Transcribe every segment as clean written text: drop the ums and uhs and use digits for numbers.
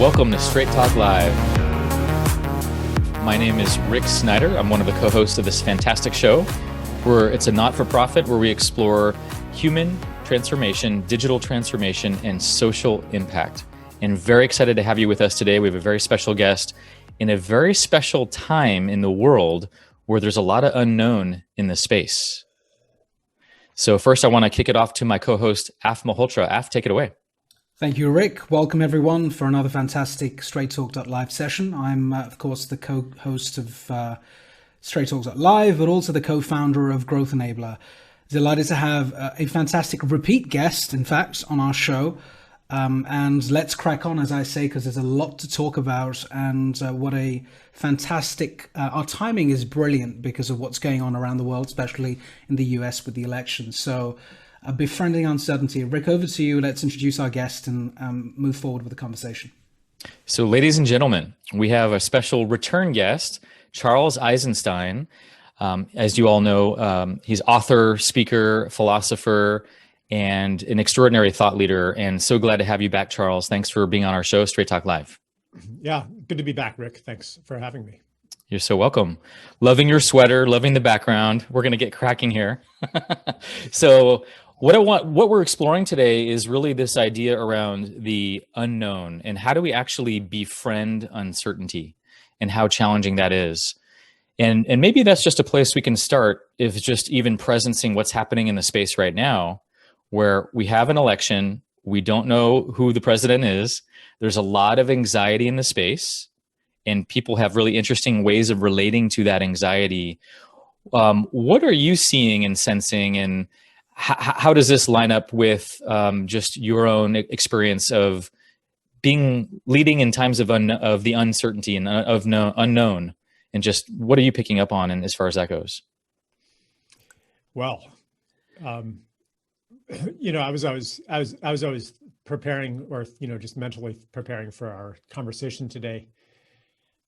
welcome to Straight Talk Live. My name is Rick Snyder. I'm one of the co-hosts of this fantastic show where it's a not-for-profit where we explore human transformation, digital transformation, and social impact. And very excited to have you with us today. We have a very special guest in a very special time in the world where there's a lot of unknown in the space. So first, I want to kick it off to my co-host, Af Malhotra. Af, take it away. Thank you, Rick. Welcome, everyone, for another fantastic Straight Talk Live session. I'm, of course, the co-host of Straight Talk Live, but also the co-founder of Growth Enabler. Delighted to have a fantastic repeat guest, in fact, on our show. And let's crack on, as I say, because there's a lot to talk about. And what a fantastic... our timing is brilliant because of what's going on around the world, especially in the US with the election. So... Befriending uncertainty. Rick, over to you. Let's introduce our guest and move forward with the conversation. So, ladies and gentlemen, we have a special return guest, Charles Eisenstein. As you all know, he's author, speaker, philosopher, and an extraordinary thought leader. And so glad to have you back, Charles. Thanks for being on our show, Straight Talk Live. Yeah, good to be back, Rick. Thanks for having me. You're so welcome. Loving your sweater, loving the background. We're going to get cracking here. So, what we're exploring today is really this idea around the unknown and how do we actually befriend uncertainty and how challenging that is. And maybe that's just a place we can start, if just even presencing what's happening in the space right now, where we have an election, we don't know who the president is. There's a lot of anxiety in the space, and people have really interesting ways of relating to that anxiety. What are you seeing and sensing, and how does this line up with just your own experience of leading in times of the uncertainty and unknown, and just what are you picking up on, and as far as that goes? Well, I was always preparing, or just mentally preparing for our conversation today,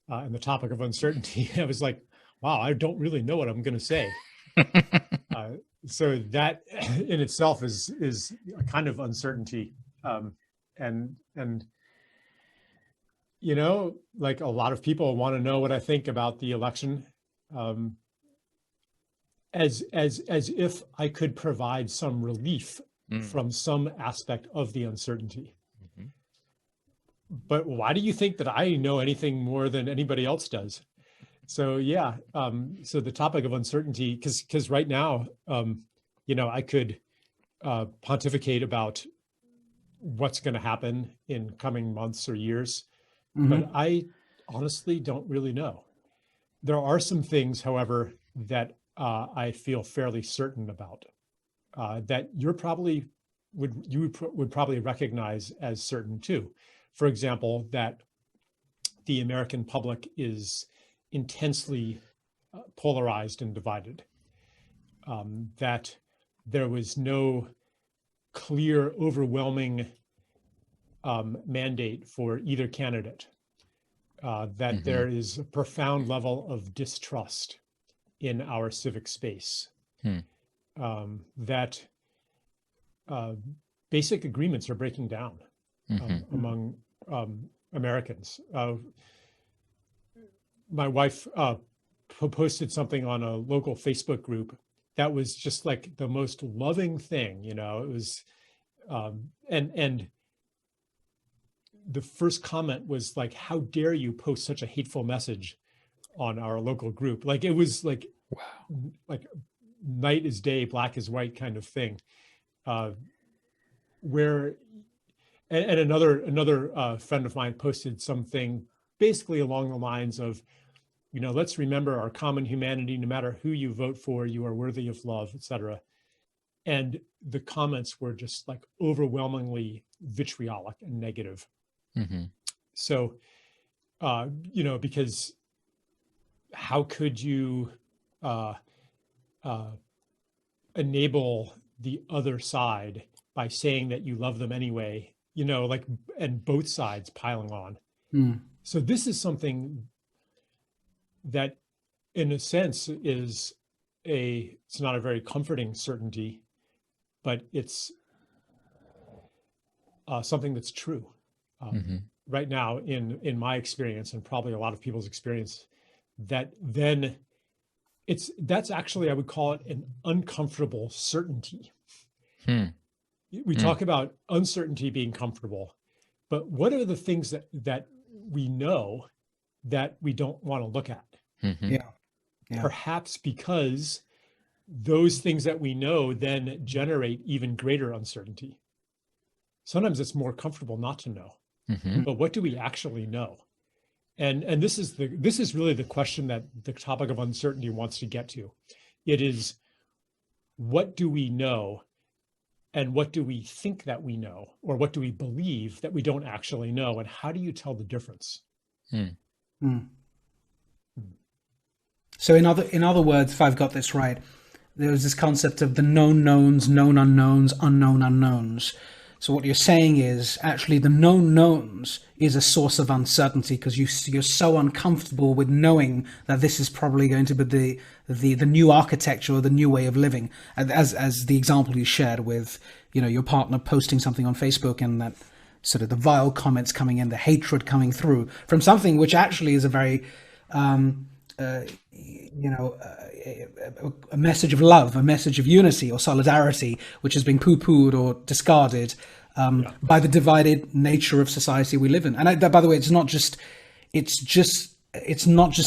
and the topic of uncertainty. I was like, wow, I don't really know what I'm going to say. So that in itself is a kind of uncertainty. And like a lot of people want to know what I think about the election, as if I could provide some relief from some aspect of the uncertainty. Mm-hmm. But why do you think that I know anything more than anybody else does? So yeah, so the topic of uncertainty, because right now, I could pontificate about what's going to happen in coming months or years, but I honestly don't really know. There are some things, however, that I feel fairly certain about, that you would probably recognize as certain too. For example, that the American public is intensely polarized and divided, that there was no clear, overwhelming mandate for either candidate, that there is a profound level of distrust in our civic space, that basic agreements are breaking down among Americans. My wife posted something on a local Facebook group that was just like the most loving thing, it was, and the first comment was like, how dare you post such a hateful message on our local group? Like, it was like, wow, like night is day, black is white kind of thing, where, and another friend of mine posted something basically along the lines of, let's remember our common humanity. No matter who you vote for, you are worthy of love, etc. And the comments were just like overwhelmingly vitriolic and negative. So, because how could you enable the other side by saying that you love them anyway, and both sides piling on. So this is something that in a sense it's not a very comforting certainty, but it's something that's true. right now in my experience, and probably a lot of people's experience, that then that's actually, I would call it an uncomfortable certainty. We talk about uncertainty being comfortable, but what are the things that we know that we don't want to look at? Yeah. Perhaps because those things that we know then generate even greater uncertainty. Sometimes it's more comfortable not to know. But what do we actually know? And this is really the question that the topic of uncertainty wants to get to. It is, what do we know, and what do we think that we know, or what do we believe that we don't actually know, and how do you tell the difference? So in other words, if I've got this right, there's this concept of the known knowns, known unknowns, unknown unknowns. So what you're saying is actually the known knowns is a source of uncertainty, because you're so uncomfortable with knowing that this is probably going to be the new architecture or the new way of living. As the example you shared with, your partner posting something on Facebook, and that sort of the vile comments coming in, the hatred coming through from something which actually is a very a message of love, a message of unity or solidarity, which has been poo-pooed or discarded by the divided nature of society we live in. And by the way, it's not just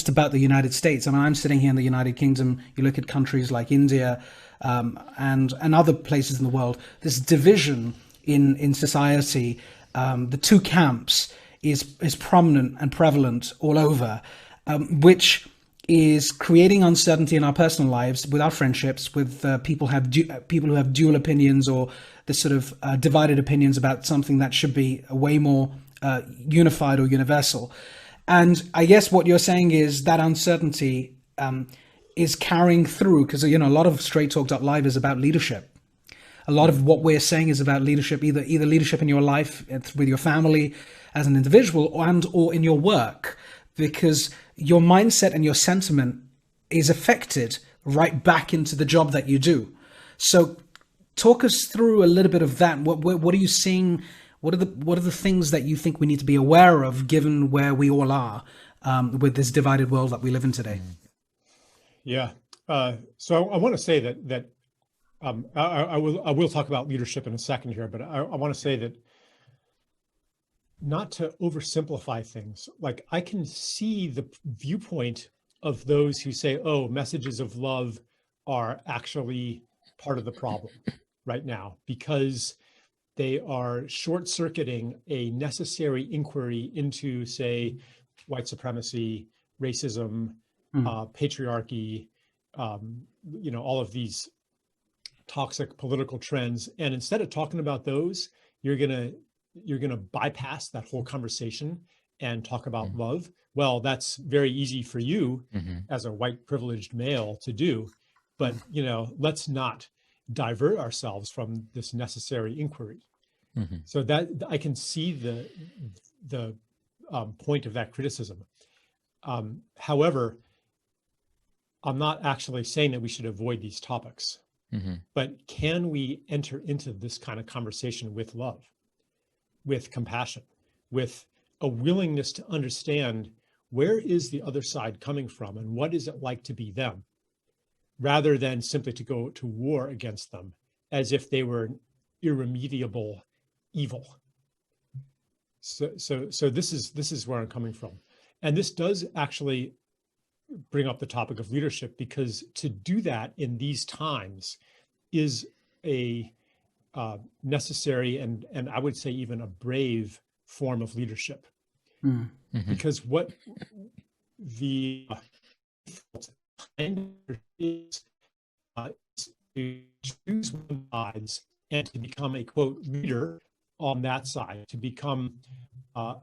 about the United States. I mean, I'm sitting here in the United Kingdom. You look at countries like India and other places in the world. This division in society, the two camps, is prominent and prevalent all over, which is creating uncertainty in our personal lives, with our friendships, with people who have dual opinions, or this sort of divided opinions about something that should be way more unified or universal. And I guess what you're saying is that uncertainty is carrying through, because a lot of Straight Talk Live is about leadership. A lot of what we're saying is about leadership, either leadership in your life, with your family, as an individual, or in your work, because your mindset and your sentiment is affected right back into the job that you do. So talk us through a little bit of that. What are you seeing? What are the things that you think we need to be aware of, given where we all are with this divided world that we live in today? Yeah. So I want to say that I will talk about leadership in a second here, but I want to say that, not to oversimplify things, like I can see the viewpoint of those who say, oh, messages of love are actually part of the problem right now, because they are short-circuiting a necessary inquiry into, say, white supremacy, racism, patriarchy, all of these toxic political trends. And instead of talking about those, you're going to bypass that whole conversation and talk about love. Well, that's very easy for you as a white privileged male to do, but let's not divert ourselves from this necessary inquiry. So that I can see the point of that criticism. However, I'm not actually saying that we should avoid these topics, but can we enter into this kind of conversation with love, with compassion, with a willingness to understand where is the other side coming from and what is it like to be them, rather than simply to go to war against them as if they were irremediable evil. So this is where I'm coming from. And this does actually bring up the topic of leadership, because to do that in these times is a necessary and I would say even a brave form of leadership. Because what the is to choose one side and to become a quote leader on that side, to become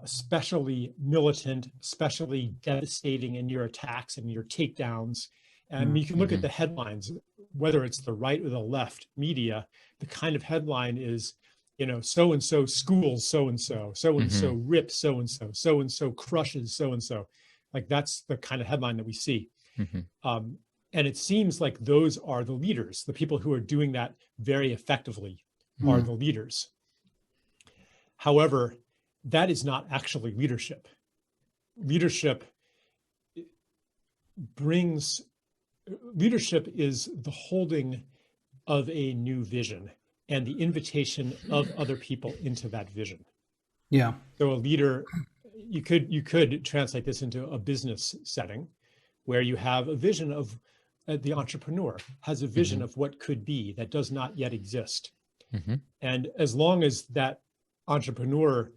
especially militant, especially devastating in your attacks and your takedowns. And you can look at the headlines, whether it's the right or the left media, the kind of headline is, so-and-so schools so-and-so, so-and-so rips so-and-so, so-and-so crushes so-and-so. Like that's the kind of headline that we see. And it seems like those are the leaders. The people who are doing that very effectively are the leaders. However, that is not actually leadership. Leadership is the holding of a new vision and the invitation of other people into that vision. Yeah. So a leader, you could translate this into a business setting where you have a vision of the entrepreneur has a vision of what could be that does not yet exist. And as long as that entrepreneur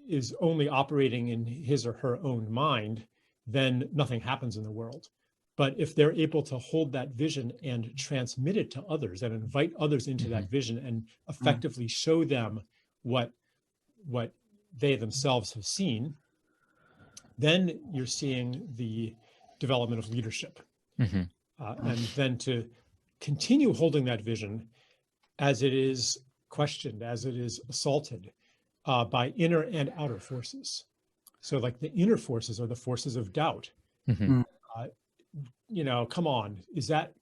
is only operating in his or her own mind, then nothing happens in the world. But if they're able to hold that vision and transmit it to others and invite others into that vision and effectively show them what they themselves have seen, then you're seeing the development of leadership. And then to continue holding that vision as it is questioned, as it is assaulted by inner and outer forces. So like the inner forces are the forces of doubt. Come on,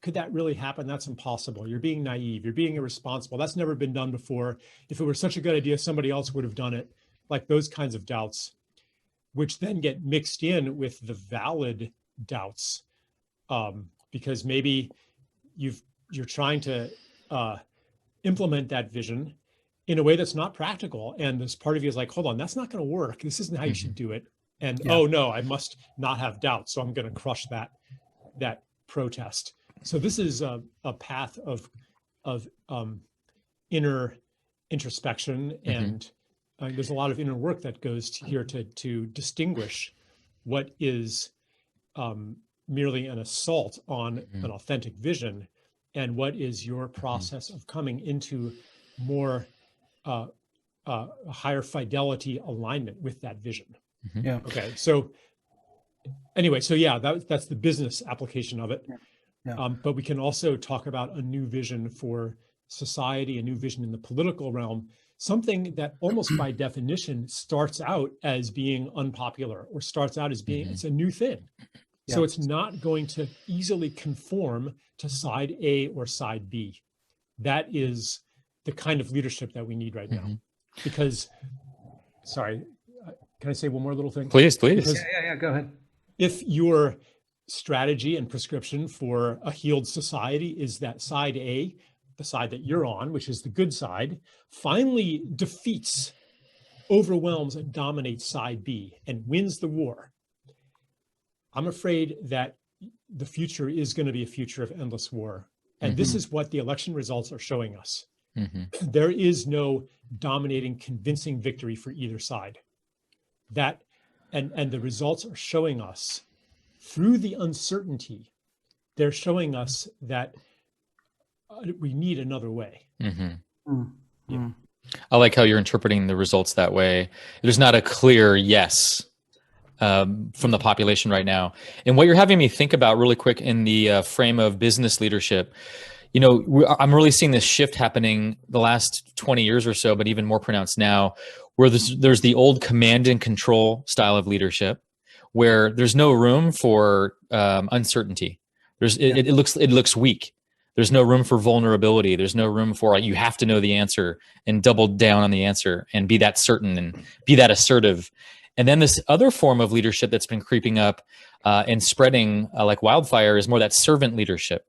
could that really happen? That's impossible. You're being naive. You're being irresponsible. That's never been done before. If it were such a good idea, somebody else would have done it. Like those kinds of doubts, which then get mixed in with the valid doubts, because maybe you're trying to implement that vision in a way that's not practical. And this part of you is like, hold on, that's not going to work. This isn't how you should do it. And oh no, I must not have doubts. So I'm going to crush that protest. So this is a path of inner introspection, and there's a lot of inner work that goes here to distinguish what is merely an assault on an authentic vision, and what is your process of coming into more higher fidelity alignment with that vision. Yeah. Okay. So anyway, so yeah, that's the business application of it. Yeah. But we can also talk about a new vision for society, a new vision in the political realm, something that almost by definition starts out as being unpopular or starts out as being, it's a new thing. Yeah. So it's not going to easily conform to side A or side B. That is the kind of leadership that we need right now. Because, sorry, can I say one more little thing? Please. Because Yeah, go ahead. if your strategy and prescription for a healed society is that side A, the side that you're on, which is the good side, finally defeats, overwhelms, and dominates side B and wins the war, I'm afraid that the future is going to be a future of endless war. And this is what the election results are showing us. There is no dominating, convincing victory for either side. And the results are showing us through the uncertainty, they're showing us that we need another way. I like how you're interpreting the results that way. There's not a clear yes from the population right now. And what you're having me think about really quick in the frame of business leadership, I'm really seeing this shift happening the last 20 years or so, but even more pronounced now, where there's the old command and control style of leadership, where there's no room for uncertainty. It looks weak. There's no room for vulnerability. There's no room for you have to know the answer and double down on the answer and be that certain and be that assertive. And then this other form of leadership that's been creeping up and spreading like wildfire is more that servant leadership,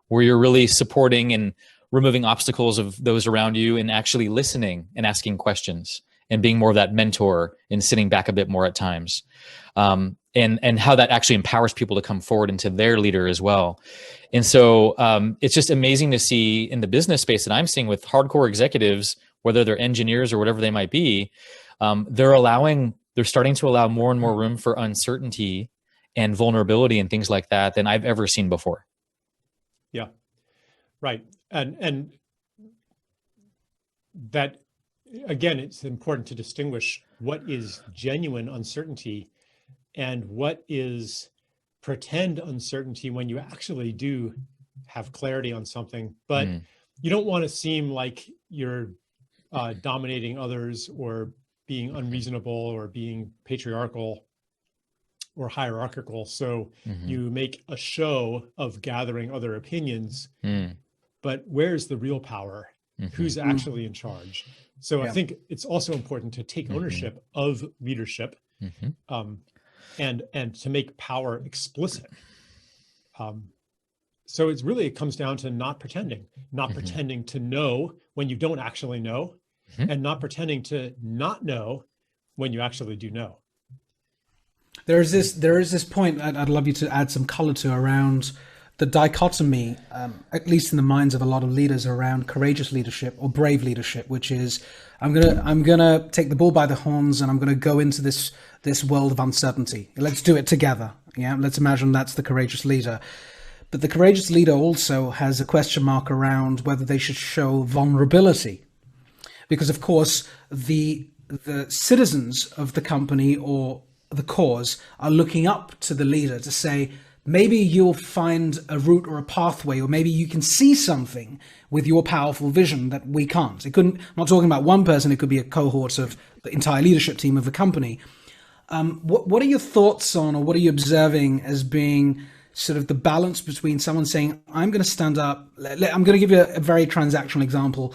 where you're really supporting and removing obstacles of those around you and actually listening and asking questions and being more of that mentor and sitting back a bit more at times. And how that actually empowers people to come forward into their leader as well. And so it's just amazing to see in the business space that I'm seeing with hardcore executives, whether they're engineers or whatever they might be, they're starting to allow more and more room for uncertainty and vulnerability and things like that than I've ever seen before. Yeah, right. And that, again, it's important to distinguish what is genuine uncertainty and what is pretend uncertainty when you actually do have clarity on something, but you don't want to seem like you're dominating others or being unreasonable or being patriarchal or hierarchical. So you make a show of gathering other opinions, but where's the real power? who's actually in charge. So I Yeah. think it's also important to take ownership of leadership, and to make power explicit. So it comes down to not pretending to know when you don't actually know, and not pretending to not know when you actually do know. There is this point I'd love you to add some color to around the dichotomy, at least in the minds of a lot of leaders, around courageous leadership or brave leadership, which is I'm gonna take the bull by the horns and I'm gonna go into this world of uncertainty. Let's do it together. Yeah, let's imagine that's the courageous leader. But the courageous leader also has a question mark around whether they should show vulnerability, because of course the citizens of the company or the cause are looking up to the leader to say, maybe you'll find a route or a pathway, or maybe you can see something with your powerful vision that we can't. I'm not talking about one person, it could be a cohort of the entire leadership team of the company. What are your thoughts on, or what are you observing as being sort of the balance between someone saying, I'm going to stand up, I'm going to give you a very transactional example.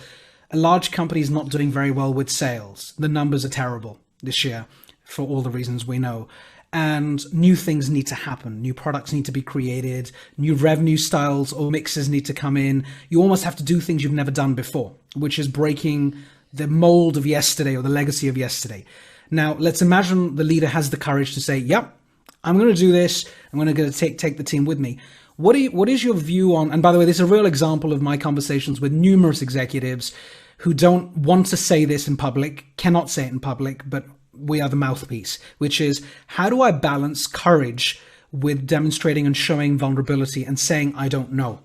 A large company is not doing very well with sales. The numbers are terrible this year for all the reasons we know. And new things need to happen. New products need to be created. New revenue styles or mixes need to come in. You almost have to do things you've never done before, which is breaking the mold of yesterday or the legacy of yesterday. Now, let's imagine the leader has the courage to say, yep, I'm going to do this. I'm going to take the team with me. What is your view on, and by the way, this is a real example of my conversations with numerous executives who don't want to say this in public, cannot say it in public, but we are the mouthpiece, which is, how do I balance courage with demonstrating and showing vulnerability and saying, I don't know?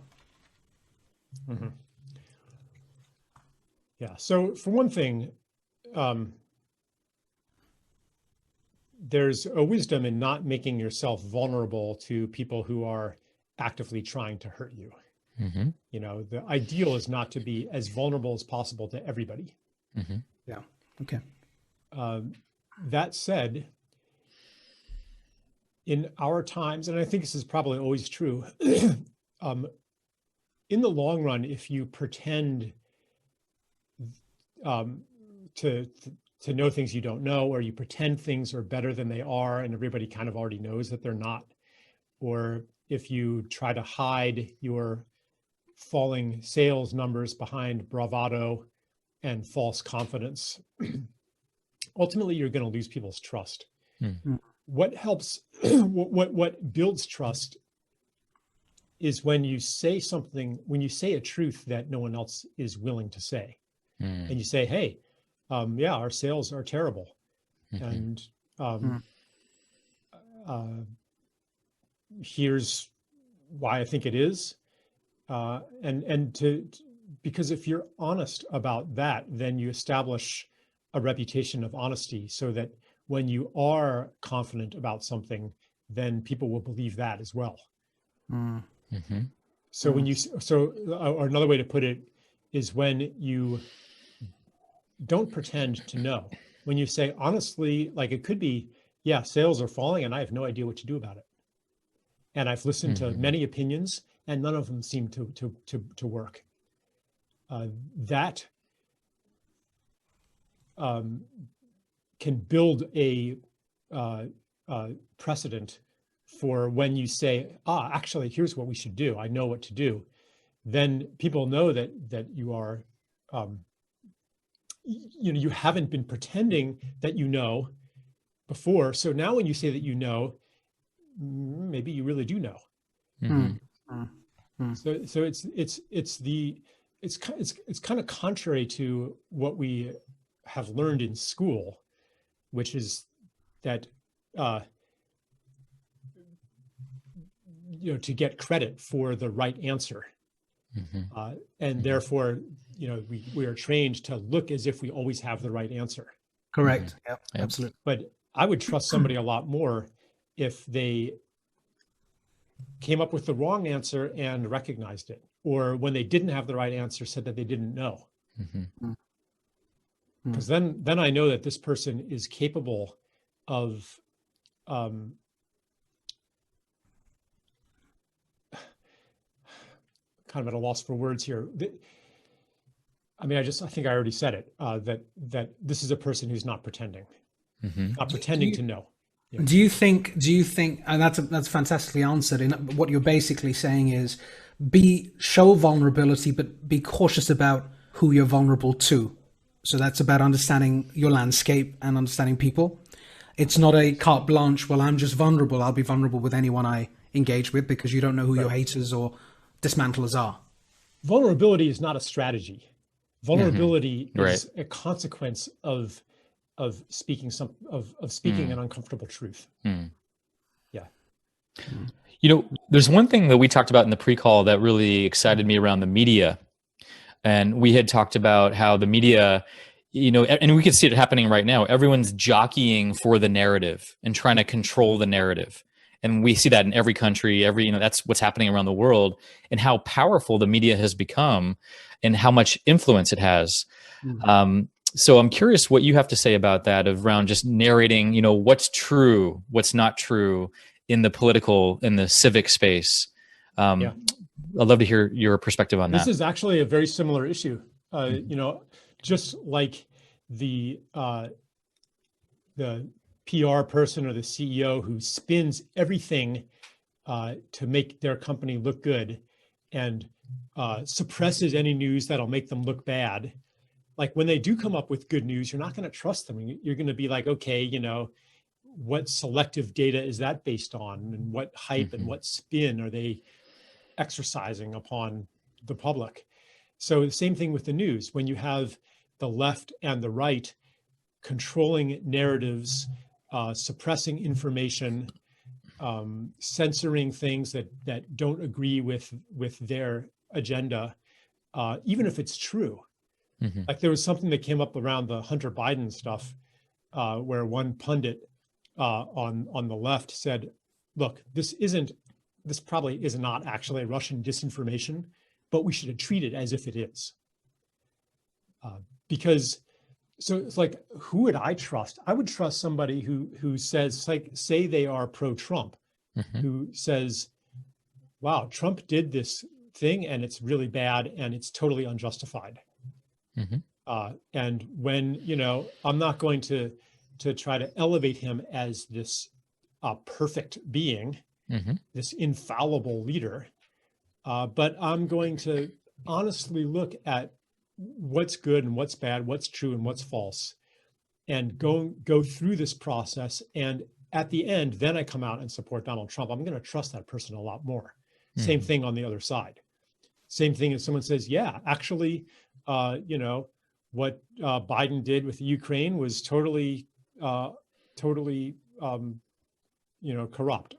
Mm-hmm. Yeah. So for one thing, there's a wisdom in not making yourself vulnerable to people who are actively trying to hurt you. You know, the ideal is not to be as vulnerable as possible to everybody. Yeah. Okay. That said, in our times, and I think this is probably always true, in the long run, if you pretend to know things you don't know, or you pretend things are better than they are and everybody kind of already knows that they're not, or if you try to hide your falling sales numbers behind bravado and false confidence, ultimately you're going to lose people's trust. What helps, what builds trust is when you say something, when you say a truth that no one else is willing to say. And you say, hey, yeah, our sales are terrible. And here's why I think it is. Because if you're honest about that, then you establish a reputation of honesty, so that when you are confident about something, then people will believe that as well. So or another way to put it is, when you don't pretend to know, when you say honestly, like it could be, yeah, sales are falling and I have no idea what to do about it. And I've listened to many opinions and none of them seem to work. That can build a precedent for when you say, actually, here's what we should do. I know what to do. Then people know that you are, you haven't been pretending that you know before. So now when you say that you know, maybe you really do know. So it's kind of contrary to what we have learned in school, which is that to get credit for the right answer, and therefore we are trained to look as if we always have the right answer. Correct. Yep. Absolutely. But I would trust somebody a lot more if they came up with the wrong answer and recognized it, or when they didn't have the right answer, said that they didn't know. Because then I know that this person is capable of kind of at a loss for words here. I mean, I think I already said it, that this is a person who's not pretending, not pretending to know. Yeah. Do you think, and that's fantastically answered. And what you're basically saying is show vulnerability, but be cautious about who you're vulnerable to. So that's about understanding your landscape and understanding people. It's not a carte blanche. Well, I'm just vulnerable. I'll be vulnerable with anyone I engage with, because you don't know who your haters or dismantlers are. Vulnerability is not a strategy. Vulnerability Right. is a consequence of speaking speaking an uncomfortable truth. Yeah. You know, there's one thing that we talked about in the pre-call that really excited me around the media. And we had talked about how the media, you know, and we can see it happening right now. Everyone's jockeying for the narrative and trying to control the narrative. And we see that in every country, that's what's happening around the world, and how powerful the media has become and how much influence it has. So I'm curious what you have to say about that, around just narrating, you know, what's true, what's not true in the political, in the civic space. I'd love to hear your perspective on that. This is actually a very similar issue. You know, just like the PR person or the CEO who spins everything to make their company look good and suppresses any news that'll make them look bad. Like when they do come up with good news, you're not going to trust them. You're going to be like, okay, you know, what selective data is that based on? And what hype and what spin are they exercising upon the public? So the same thing with the news. When you have the left and the right controlling narratives, suppressing information, censoring things that don't agree with their agenda, even if it's true. Like there was something that came up around the Hunter Biden stuff, where one pundit on the left said, "Look, this probably is not actually Russian disinformation, but we should treat it as if it is." Because so it's like, who would I trust? I would trust somebody who says, like, say they are pro-Trump, who says, "Wow, Trump did this thing and it's really bad and it's totally unjustified." And when, you know, I'm not going to try to elevate him as this perfect being, this infallible leader, but I'm going to honestly look at what's good and what's bad, what's true and what's false, and go through this process. And at the end, then I come out and support Donald Trump. I'm going to trust that person a lot more. Same thing on the other side. Same thing if someone says, yeah, actually, you know, what Biden did with Ukraine was totally, you know, corrupt.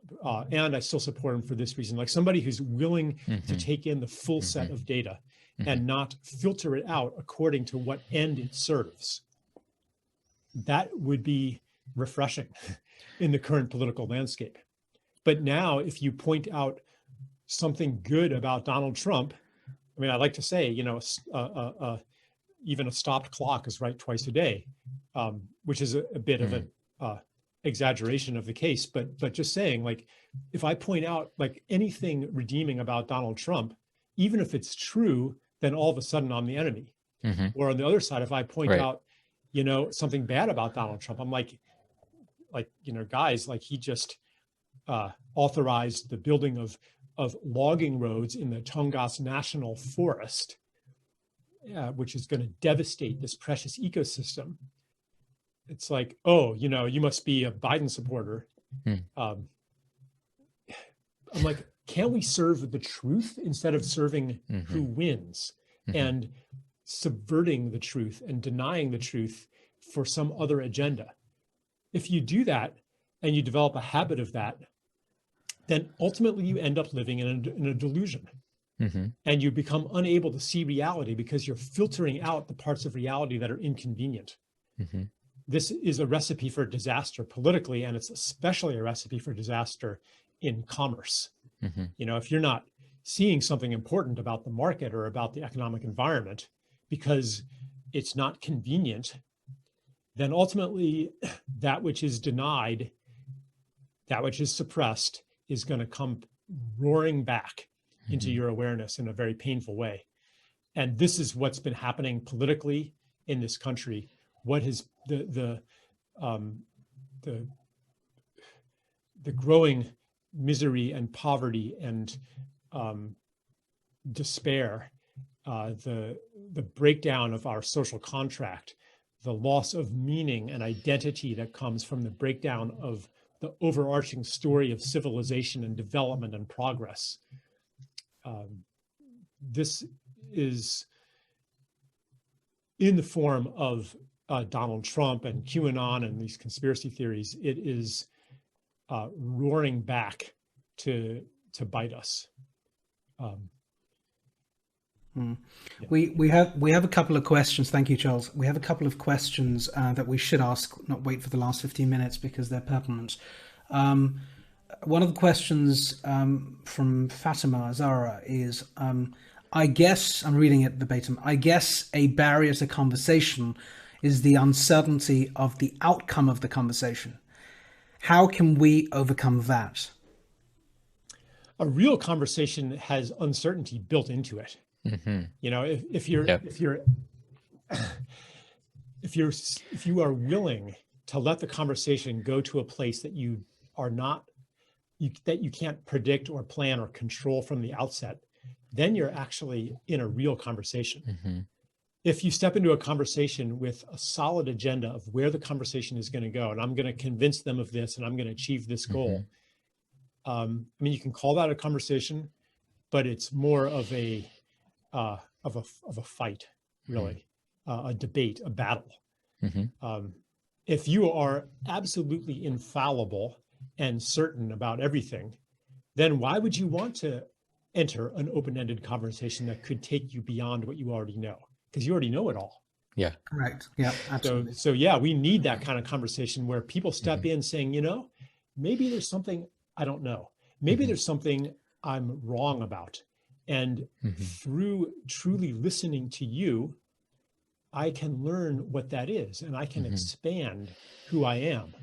And I still support him for this reason. Like somebody who's willing to take in the full set of data and not filter it out according to what end it serves. That would be refreshing in the current political landscape. But now, if you point out something good about Donald Trump, I mean, I like to say, you know, even a stopped clock is right twice a day, which is a bit of an exaggeration of the case. But just saying, like, if I point out like anything redeeming about Donald Trump, even if it's true, then all of a sudden I'm the enemy. Or on the other side, if I point out, you know, something bad about Donald Trump, I'm like, you know, guys, like he just authorized the building of logging roads in the Tongass National Forest, which is going to devastate this precious ecosystem. It's like, oh, you know, you must be a Biden supporter. I'm like, can't we serve the truth instead of serving who wins and subverting the truth and denying the truth for some other agenda? If you do that and you develop a habit of that, then ultimately you end up living in a delusion. And you become unable to see reality because you're filtering out the parts of reality that are inconvenient. This is a recipe for disaster politically, and it's especially a recipe for disaster in commerce. You know, if you're not seeing something important about the market or about the economic environment because it's not convenient, then ultimately that which is denied, that which is suppressed, is going to come roaring back into your awareness in a very painful way. And this is what's been happening politically in this country. What has the growing misery and poverty and despair, the breakdown of our social contract, the loss of meaning and identity that comes from the breakdown of the overarching story of civilization and development and progress. This is in the form of Donald Trump and QAnon and these conspiracy theories. It is roaring back to bite us. Yeah. We have a couple of questions. Thank you, Charles. We have a couple of questions that we should ask, not wait for the last 15 minutes because they're pertinent. One of the questions from Fatima Zara is, I guess, I'm reading it verbatim, I guess a barrier to conversation is the uncertainty of the outcome of the conversation. How can we overcome that? A real conversation has uncertainty built into it. Mm-hmm. You know, if you are willing to let the conversation go to a place that you are not, that you can't predict or plan or control from the outset, then you're actually in a real conversation. Mm-hmm. If you step into a conversation with a solid agenda of where the conversation is going to go, and I'm going to convince them of this, and I'm going to achieve this goal. I mean, you can call that a conversation, but it's more of a fight, really, a debate, a battle. Mm-hmm. If you are absolutely infallible and certain about everything, then why would you want to enter an open-ended conversation that could take you beyond what you already know? Because you already know it all. Yeah. Correct. Yeah, absolutely. So yeah, we need that kind of conversation where people step in saying, you know, maybe there's something I don't know. Maybe there's something I'm wrong about. And through truly listening to you, I can learn what that is, and I can expand who I am.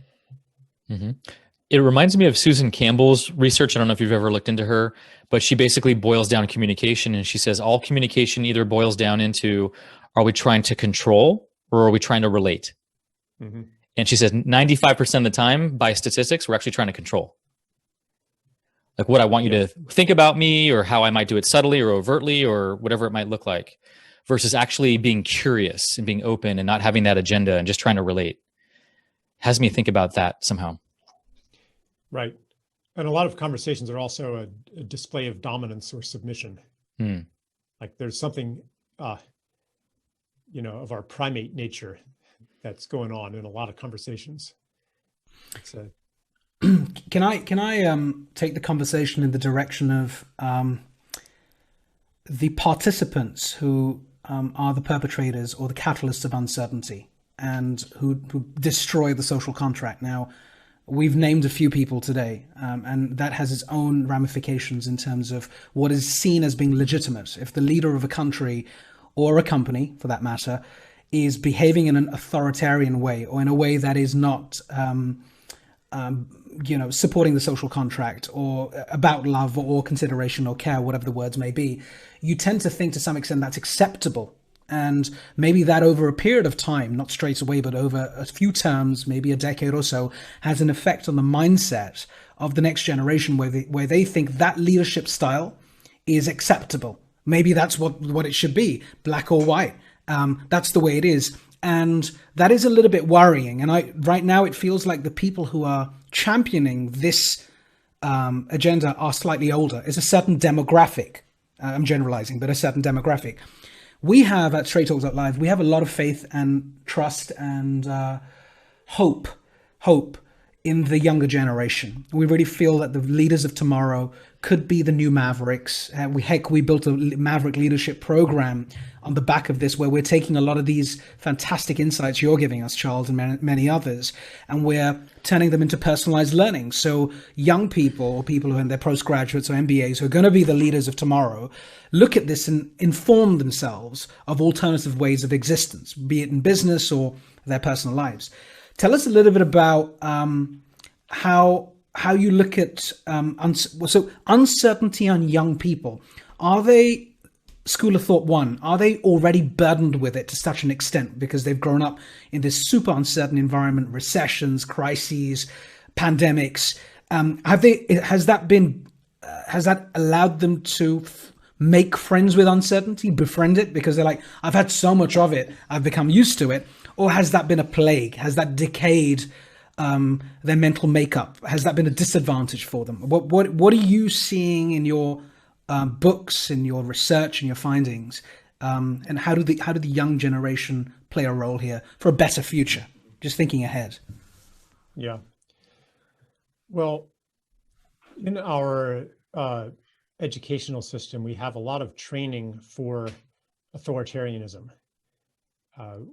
It reminds me of Susan Campbell's research. I don't know if you've ever looked into her, but she basically boils down communication, and she says all communication either boils down into, are we trying to control or are we trying to relate? And she says 95% of the time, by statistics, we're actually trying to control. Like what I want you to think about me, or how I might do it subtly or overtly, or whatever it might look like, versus actually being curious and being open and not having that agenda and just trying to relate. Has me think about that somehow. Right. And a lot of conversations are also a display of dominance or submission. Like there's something, you know, of our primate nature that's going on in a lot of conversations. It's Can I take the conversation in the direction of the participants who are the perpetrators or the catalysts of uncertainty and who destroy the social contract? Now, we've named a few people today, and that has its own ramifications in terms of what is seen as being legitimate. If the leader of a country or a company, for that matter, is behaving in an authoritarian way or in a way that is not supporting the social contract or about love or consideration or care, whatever the words may be, you tend to think to some extent that's acceptable. And maybe that over a period of time, not straight away, but over a few terms, maybe a decade or so, has an effect on the mindset of the next generation where they think that leadership style is acceptable. Maybe that's what it should be, black or white. That's the way it is. And that is a little bit worrying. And right now it feels like the people who are championing this agenda are slightly older. It's a certain demographic. I'm generalizing, but a certain demographic. We have at Straight Talks Live, we have a lot of faith and trust and hope in the younger generation. We really feel that the leaders of tomorrow could be the new Mavericks. We built a Maverick leadership program on the back of this, where we're taking a lot of these fantastic insights you're giving us, Charles, and many others, and we're turning them into personalized learning. So young people, or people who are in their postgraduates or MBAs, who are going to be the leaders of tomorrow, look at this and inform themselves of alternative ways of existence, be it in business or their personal lives. Tell us a little bit about how you look at uncertainty on young people. Are they school of thought one, are they already burdened with it to such an extent because they've grown up in this super uncertain environment, recessions, crises, pandemics? Has that allowed them to make friends with uncertainty, befriend it, because they're like, I've had so much of it, I've become used to it? Or has that been a plague? Has that decayed their mental makeup? Has that been a disadvantage for them? What are you seeing in your books, in your research, and your findings, and how do the young generation play a role here for a better future? Just thinking ahead. Yeah. Well, in our educational system, we have a lot of training for authoritarianism.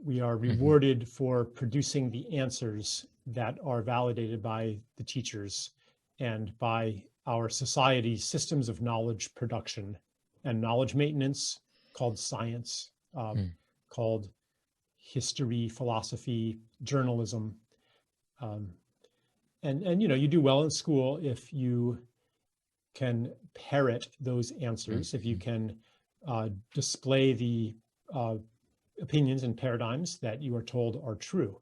We are rewarded for producing the answers that are validated by the teachers and by our society's systems of knowledge production and knowledge maintenance, called science, called history, philosophy, journalism. And you do well in school if you can parrot those answers, if you can display the opinions and paradigms that you are told are true.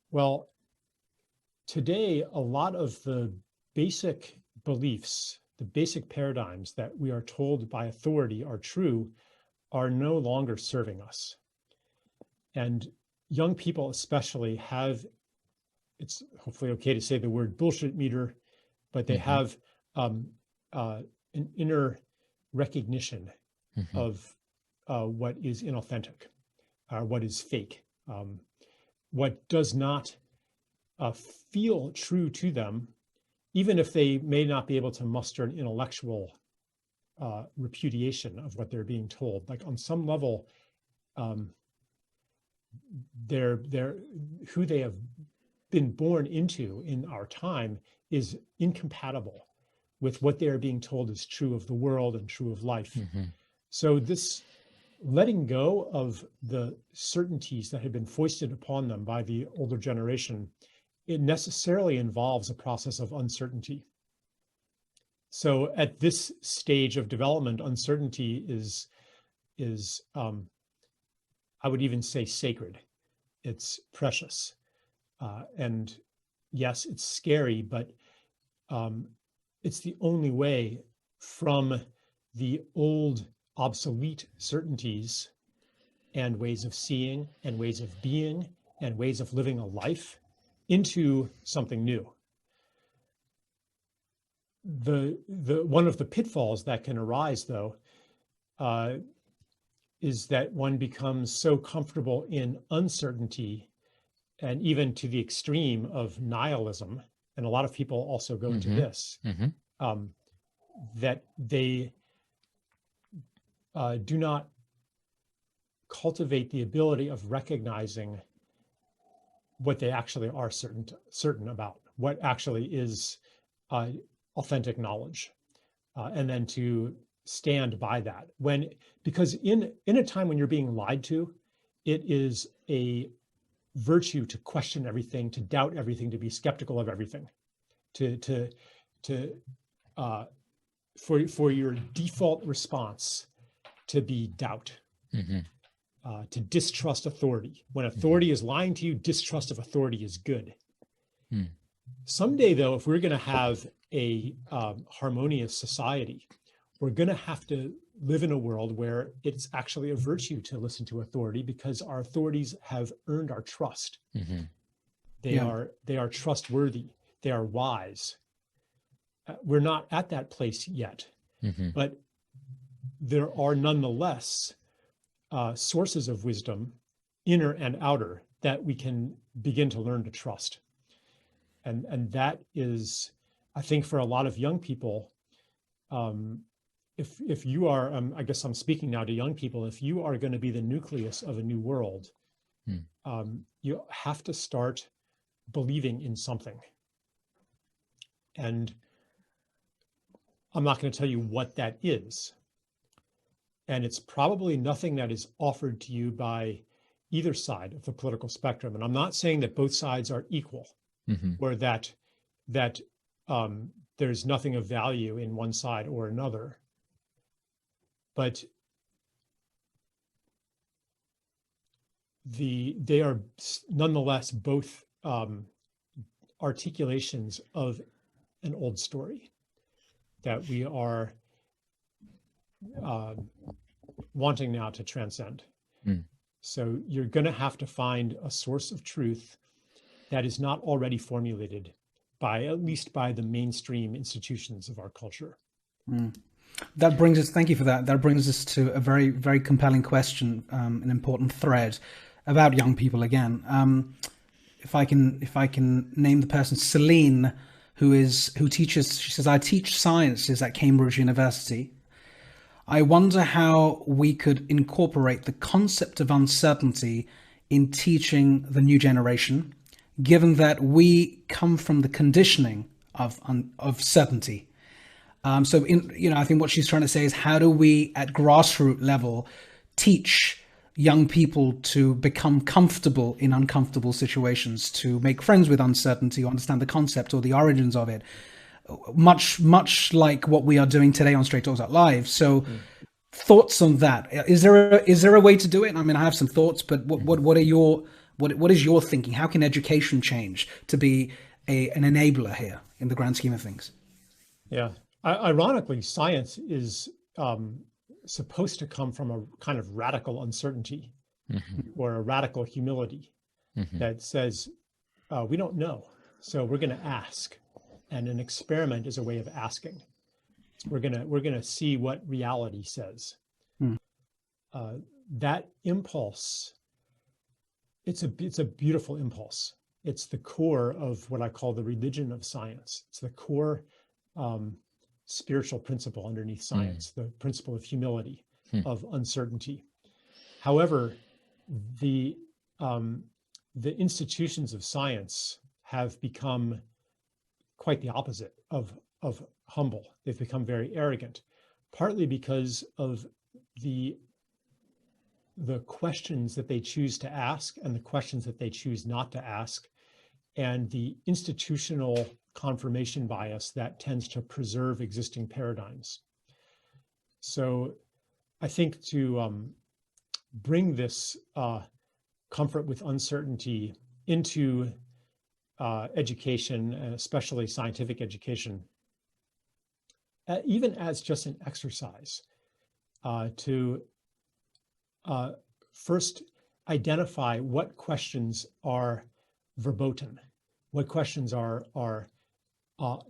Well, today, a lot of the basic beliefs, the basic paradigms that we are told by authority are true, are no longer serving us. And young people especially have, it's hopefully okay to say the word bullshit meter, but they have an inner recognition of what is inauthentic, what is fake, what does not feel true to them, even if they may not be able to muster an intellectual repudiation of what they're being told. Like on some level, they're who they have been born into in our time is incompatible with what they are being told is true of the world and true of life. So this letting go of the certainties that had been foisted upon them by the older generation, it necessarily involves a process of uncertainty. So at this stage of development, uncertainty is I would even say sacred. It's precious. And yes, it's scary, but it's the only way from the old obsolete certainties and ways of seeing and ways of being and ways of living a life into something new. The one of the pitfalls that can arise, though, is that one becomes so comfortable in uncertainty, and even to the extreme of nihilism, and a lot of people also go into this, that they do not cultivate the ability of recognizing what they actually are certain about, what actually is authentic knowledge, and then to stand by that. Because in a time when you're being lied to, it is a virtue to question everything, to doubt everything, to be skeptical of everything, for your default response to be doubt, to distrust authority. When authority is lying to you, distrust of authority is good. Someday, though, if we're going to have a harmonious society, we're going to have to live in a world where it's actually a virtue to listen to authority, because our authorities have earned our trust. They are trustworthy. They are wise. We're not at that place yet, but there are nonetheless sources of wisdom, inner and outer, that we can begin to learn to trust. And that is, I think, for a lot of young people, if you are, I guess I'm speaking now to young people, if you are going to be the nucleus of a new world, you have to start believing in something. And I'm not going to tell you what that is. And it's probably nothing that is offered to you by either side of the political spectrum. And I'm not saying that both sides are equal, or that there's nothing of value in one side or another. But they are nonetheless both articulations of an old story that we are wanting now to transcend. So you're going to have to find a source of truth that is not already formulated by, at least by the mainstream institutions of our culture. That brings us, thank you for that. That brings us to a very, very compelling question, an important thread about young people again. If I can name the person, Celine, who teaches, she says, I teach sciences at Cambridge University. I wonder how we could incorporate the concept of uncertainty in teaching the new generation, given that we come from the conditioning of certainty. I think what she's trying to say is, how do we at grassroots level teach young people to become comfortable in uncomfortable situations, to make friends with uncertainty, or understand the concept or the origins of it? Much like what we are doing today on Straight Talks Live. So thoughts on that? Is there a way to do it? I mean, I have some thoughts, but what is your thinking? How can education change to be an enabler here in the grand scheme of things? Yeah. Ironically, science is supposed to come from a kind of radical uncertainty or a radical humility that says, we don't know, so we're going to ask. And an experiment is a way of asking. We're gonna see what reality says. That impulse, it's a beautiful impulse. It's the core of what I call the religion of science. It's the core spiritual principle underneath science, the principle of humility, of uncertainty. However, the institutions of science have become quite the opposite of humble. They've become very arrogant, partly because of the questions that they choose to ask and the questions that they choose not to ask, and the institutional confirmation bias that tends to preserve existing paradigms. So I think to bring this comfort with uncertainty into education, especially scientific education, even as just an exercise, to first identify what questions are verboten, what questions are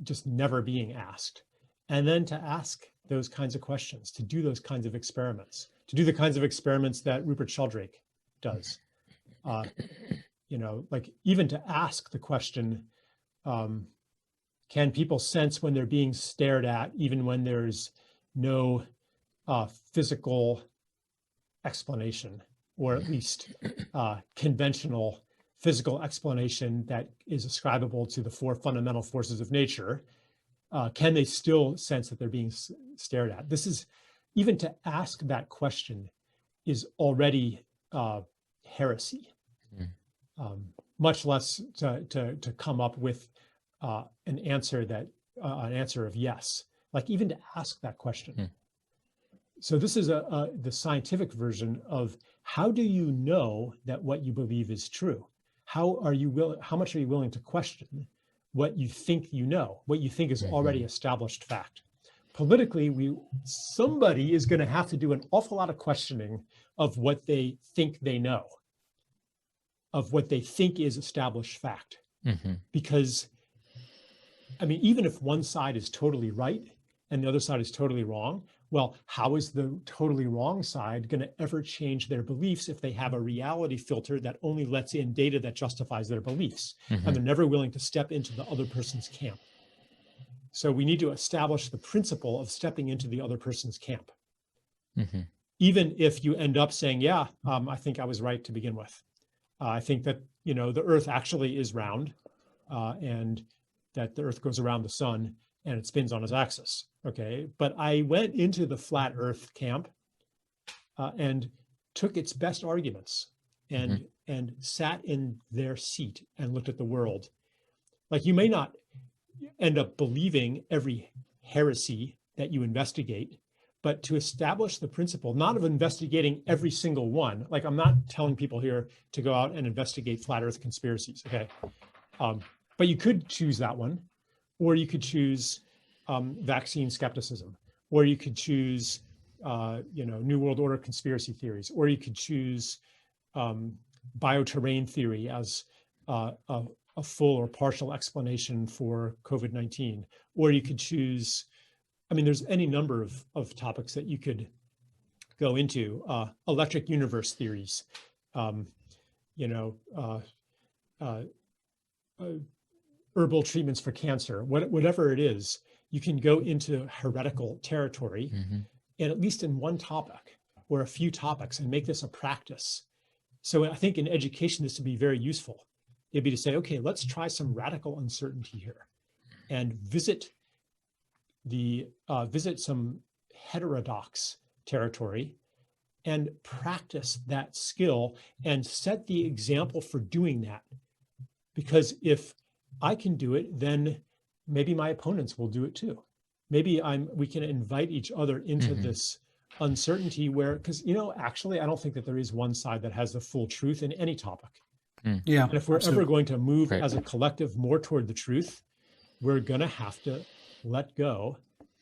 just never being asked, and then to ask those kinds of questions, to do those kinds of experiments, to do the kinds of experiments that Rupert Sheldrake does. Like even to ask the question, can people sense when they're being stared at, even when there's no physical explanation, or at least conventional physical explanation that is ascribable to the four fundamental forces of nature? Can they still sense that they're being stared at? This is, even to ask that question is already heresy. Much less to come up with an answer of yes, like even to ask that question. So this is the scientific version of, how do you know that what you believe is true? How much are you willing to question what you think you know, what you think is already established fact? Politically, somebody is going to have to do an awful lot of questioning of what they think they know, of what they think is established fact. Because, I mean, even if one side is totally right and the other side is totally wrong, well, how is the totally wrong side going to ever change their beliefs if they have a reality filter that only lets in data that justifies their beliefs, and they're never willing to step into the other person's camp? So we need to establish the principle of stepping into the other person's camp. Even if you end up saying, yeah, I think I was right to begin with. I think that, the earth actually is round, and that the earth goes around the sun and it spins on its axis. Okay. But I went into the flat earth camp and took its best arguments and sat in their seat and looked at the world. Like, you may not end up believing every heresy that you investigate, but to establish the principle, not of investigating every single one. Like, I'm not telling people here to go out and investigate flat earth conspiracies, okay? But you could choose that one, or you could choose vaccine skepticism, or you could choose New World Order conspiracy theories, or you could choose bioterrain theory as a full or partial explanation for COVID-19, or you could choose, I mean, there's any number of topics that you could go into, electric universe theories, herbal treatments for cancer, whatever it is, you can go into heretical territory, and at least in one topic or a few topics, and make this a practice. So I think in education, this would be very useful. It'd be to say, okay, let's try some radical uncertainty here and visit some heterodox territory and practice that skill and set the example for doing that. Because if I can do it, then maybe my opponents will do it too. Maybe we can invite each other into this uncertainty where, because, actually, I don't think that there is one side that has the full truth in any topic. Yeah. And if we're absolutely. ever going to move Right. as a collective more toward the truth, we're going to have to let go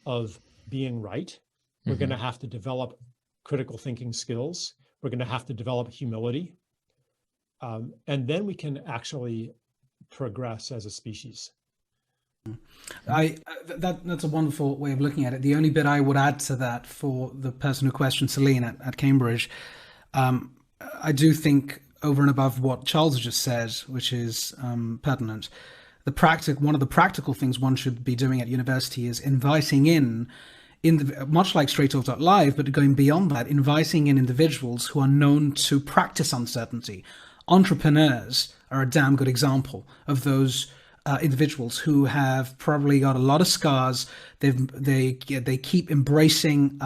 of being right. We're going to have to develop critical thinking skills. We're going to have to develop humility. And then we can actually progress as a species. That's a wonderful way of looking at it. The only bit I would add to that for the person who questioned Celine at Cambridge, I do think over and above what Charles just said, which is pertinent, one of the practical things one should be doing at university is inviting in much like Straight Talk Live, but going beyond that, inviting in individuals who are known to practice uncertainty. Entrepreneurs are a damn good example of those individuals who have probably got a lot of scars. They keep embracing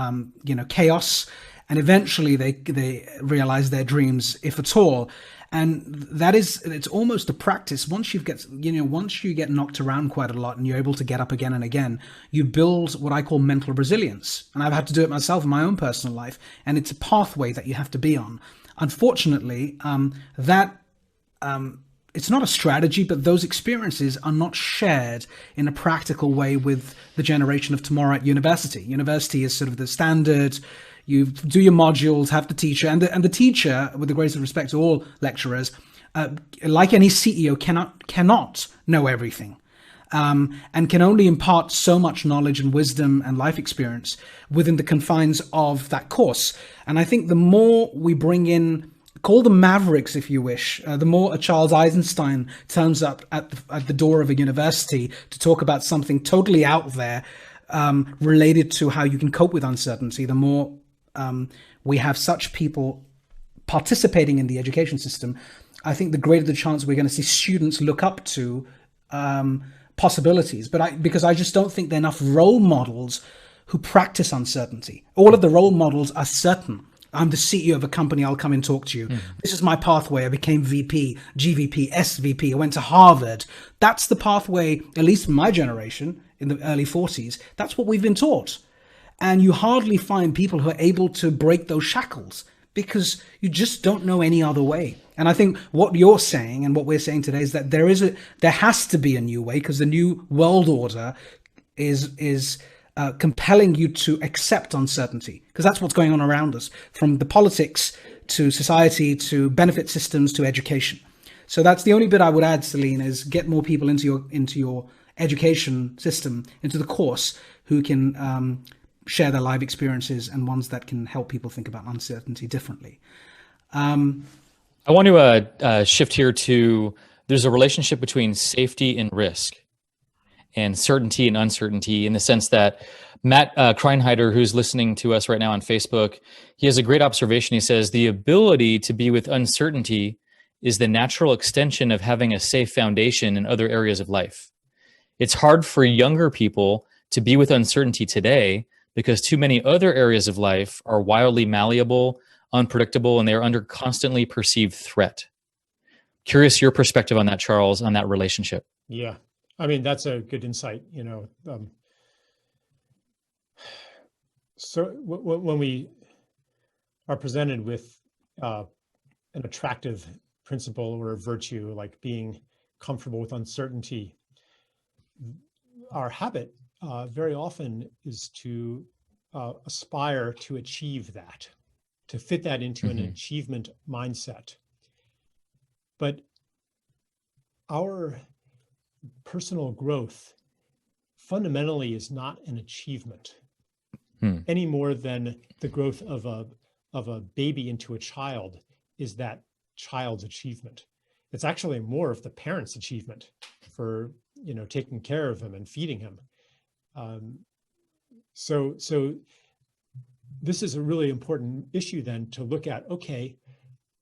chaos, and eventually they realize their dreams, if at all. And it's almost a practice. Once you get knocked around quite a lot and you're able to get up again and again, you build what I call mental resilience. And I've had to do it myself in my own personal life. And it's a pathway that you have to be on. Unfortunately, it's not a strategy, but those experiences are not shared in a practical way with the generation of tomorrow at university. University is sort of the standard. You do your modules, have the teacher, and the teacher, with the greatest respect to all lecturers, like any CEO, cannot know everything, and can only impart so much knowledge and wisdom and life experience within the confines of that course. And I think the more we bring in, call them mavericks if you wish, the more a Charles Eisenstein turns up at the door of a university to talk about something totally out there related to how you can cope with uncertainty, the more we have such people participating in the education system, I think the greater the chance we're going to see students look up to possibilities. Because I just don't think there are enough role models who practice uncertainty. All of the role models are certain. I'm the CEO of a company. I'll come and talk to you. This is my pathway. I became VP, GVP, SVP. I went to Harvard. That's the pathway, at least in my generation, in the early 40s. That's what we've been taught. And you hardly find people who are able to break those shackles because you just don't know any other way. And I think what you're saying and what we're saying today is that there has to be a new way, because the new world order is compelling you to accept uncertainty, because that's what's going on around us, from the politics to society to benefit systems to education. So that's the only bit I would add, Celine, is get more people into your education system, into the course, who can share their live experiences and ones that can help people think about uncertainty differently. I want to shift here to, there's a relationship between safety and risk and certainty and uncertainty, in the sense that Matt Kreinheider, who's listening to us right now on Facebook, he has a great observation. He says, the ability to be with uncertainty is the natural extension of having a safe foundation in other areas of life. It's hard for younger people to be with uncertainty today because too many other areas of life are wildly malleable, unpredictable, and they're under constantly perceived threat. Curious your perspective on that, Charles, on that relationship. Yeah. I mean, that's a good insight. So when we are presented with an attractive principle or a virtue, like being comfortable with uncertainty, our habit very often is to aspire to achieve that, to fit that into an achievement mindset. But our personal growth fundamentally is not an achievement any more than the growth of a baby into a child is that child's achievement. It's actually more of the parent's achievement for, taking care of him and feeding him. So this is a really important issue then to look at. Okay,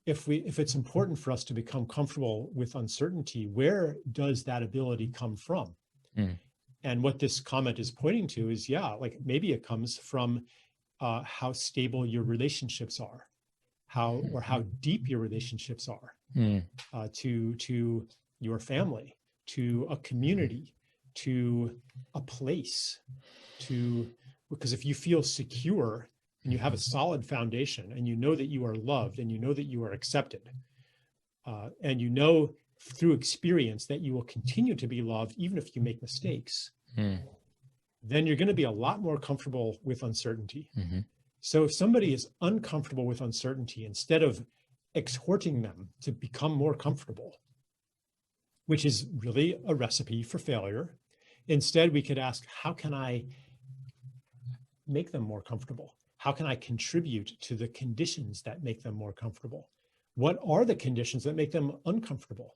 if it's important for us to become comfortable with uncertainty, where does that ability come from? And what this comment is pointing to is, like maybe it comes from how stable your relationships are, how deep your relationships are to your family, to a community, to a place, because if you feel secure and you have a solid foundation and you know that you are loved and you know that you are accepted, and you know through experience that you will continue to be loved even if you make mistakes, then you're going to be a lot more comfortable with uncertainty. So if somebody is uncomfortable with uncertainty, instead of exhorting them to become more comfortable, which is really a recipe for failure, instead we could ask, how can I make them more comfortable? How can I contribute to the conditions that make them more comfortable? What are the conditions that make them uncomfortable?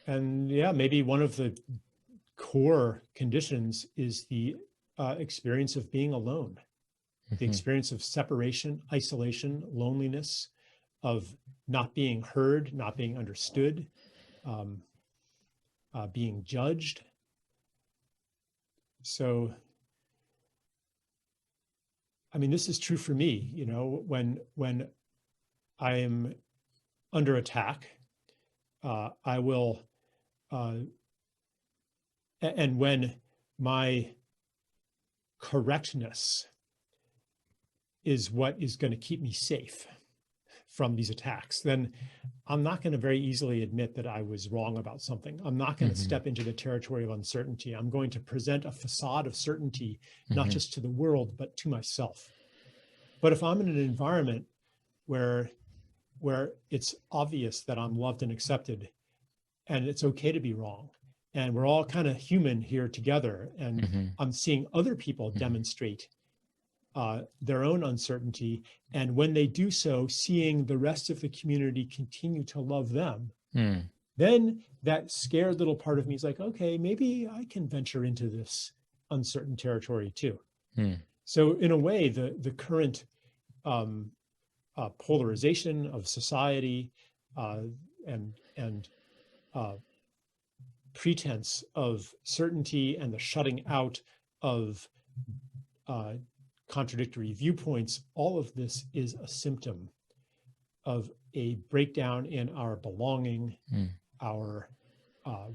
And maybe one of the core conditions is the experience of being alone, the experience of separation, isolation, loneliness, of not being heard, not being understood, being judged. So, I mean, this is true for me, when I am under attack, I will, and when my correctness is what is going to keep me safe from these attacks, then I'm not going to very easily admit that I was wrong about something. I'm not going to step into the territory of uncertainty. I'm going to present a facade of certainty, not just to the world, but to myself. But if I'm in an environment where it's obvious that I'm loved and accepted, and it's okay to be wrong, and we're all kind of human here together, and I'm seeing other people demonstrate their own uncertainty, and when they do so, seeing the rest of the community continue to love them, then that scared little part of me is like, okay, maybe I can venture into this uncertain territory too. So in a way, the current polarization of society and pretense of certainty and the shutting out of contradictory viewpoints, all of this is a symptom of a breakdown in our belonging, our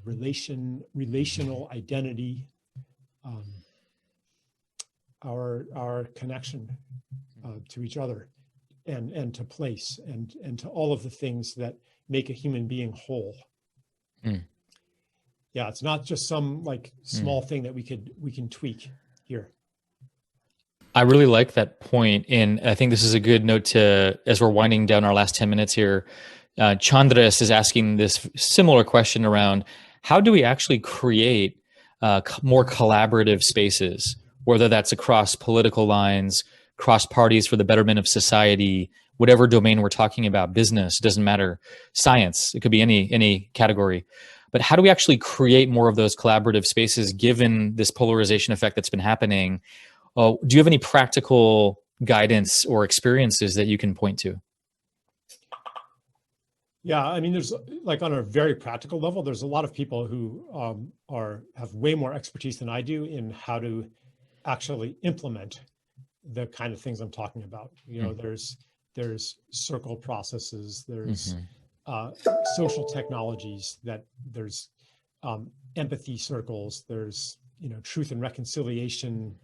relational identity, our connection to each other and to place and to all of the things that make a human being whole. Yeah, it's not just some like small thing that we can tweak here. I really like that point, and I think this is a good note to, as we're winding down our last 10 minutes here. Chandras is asking this similar question around how do we actually create more collaborative spaces, whether that's across political lines, cross parties for the betterment of society, whatever domain we're talking about, business, doesn't matter, science, it could be any category. But how do we actually create more of those collaborative spaces given this polarization effect that's been happening? Do you have any practical guidance or experiences that you can point to? Yeah, I mean, there's like on a very practical level, there's a lot of people who have way more expertise than I do in how to actually implement the kind of things I'm talking about. There's circle processes, there's social technologies, there's empathy circles, there's truth and reconciliation